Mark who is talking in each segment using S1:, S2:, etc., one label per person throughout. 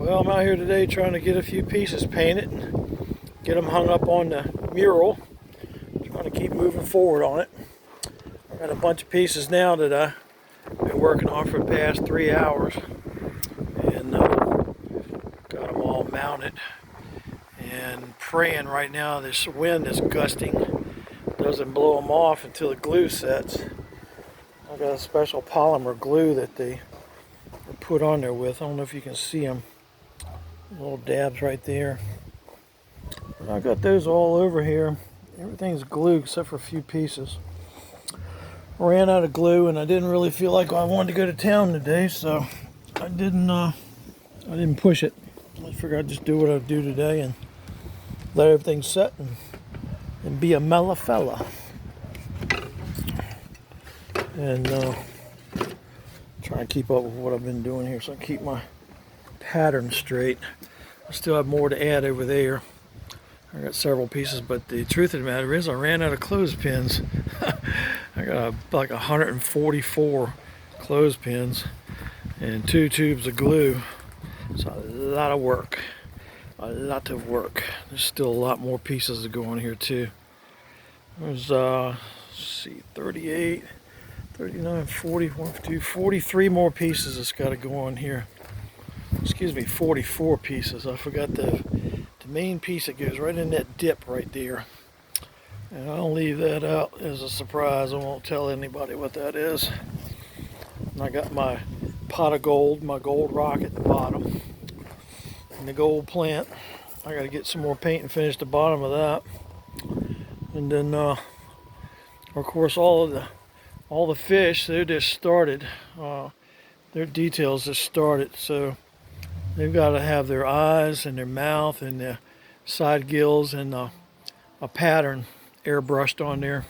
S1: Well, I'm out here today trying to get a few pieces painted and get them hung up on the mural. Trying to keep moving forward on it. I've got a bunch of pieces now that I've been working on for the past 3 hours, and got them all mounted and praying right now this wind is gusting doesn't blow them off until the glue sets. I've got a special polymer glue that they put on there with. I don't know if you can see them. Little dabs right there. But I got those all over here. Everything's glued except for a few pieces. Ran out of glue and I didn't really feel like I wanted to go to town today, so I didn't push it. I figured I'd just do what I do today and let everything set and be a mellow fella. And try and keep up with what I've been doing here so I keep my pattern straight. I still have more to add over there. I got several pieces, but the truth of the matter is I ran out of clothespins. I got like 144 clothespins and 2 tubes of glue. It's a lot of work. A lot of work. There's still a lot more pieces to go on here too. There's let's see, 38, 39, 40, 43 more pieces that's got to go on here. Excuse me, 44 pieces. I forgot the main piece that goes right in that dip right there. And I'll leave that out as a surprise. I won't tell anybody what that is. And I got my pot of gold, my gold rock at the bottom. And the gold plant. I got to get some more paint and finish the bottom of that. And then, of course, all the fish, they just started. Their details just started, so they've got to have their eyes and their mouth and their side gills and a pattern airbrushed on there.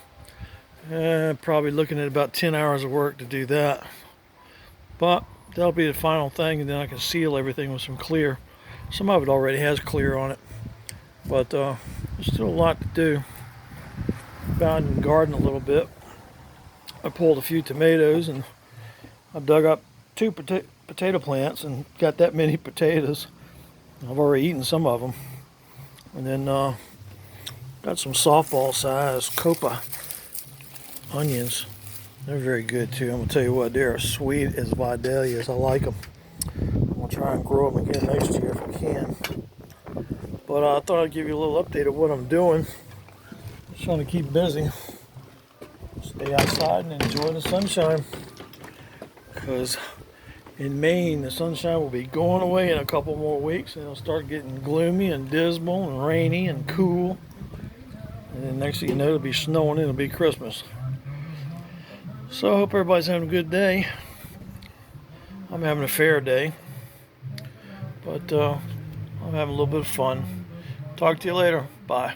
S1: Probably looking at about 10 hours of work to do that. But that'll be the final thing, and then I can seal everything with some clear. Some of it already has clear on it, but there's still a lot to do. Out in the garden a little bit. I pulled a few tomatoes and I dug up 2 potato plants and got that many potatoes. I've already eaten some of them. And then got some softball size copa onions. They're very good too. I'm going to tell you what, they're as sweet as Vidalias. I like them. I'm going to try and grow them again next year if I can. But I thought I'd give you a little update of what I'm doing. Just trying to keep busy. Stay outside and enjoy the sunshine. Because in Maine, the sunshine will be going away in a couple more weeks, and it'll start getting gloomy and dismal and rainy and cool. And then next thing you know, it'll be snowing and it'll be Christmas. So I hope everybody's having a good day. I'm having a fair day, but I'm having a little bit of fun. Talk to you later. Bye.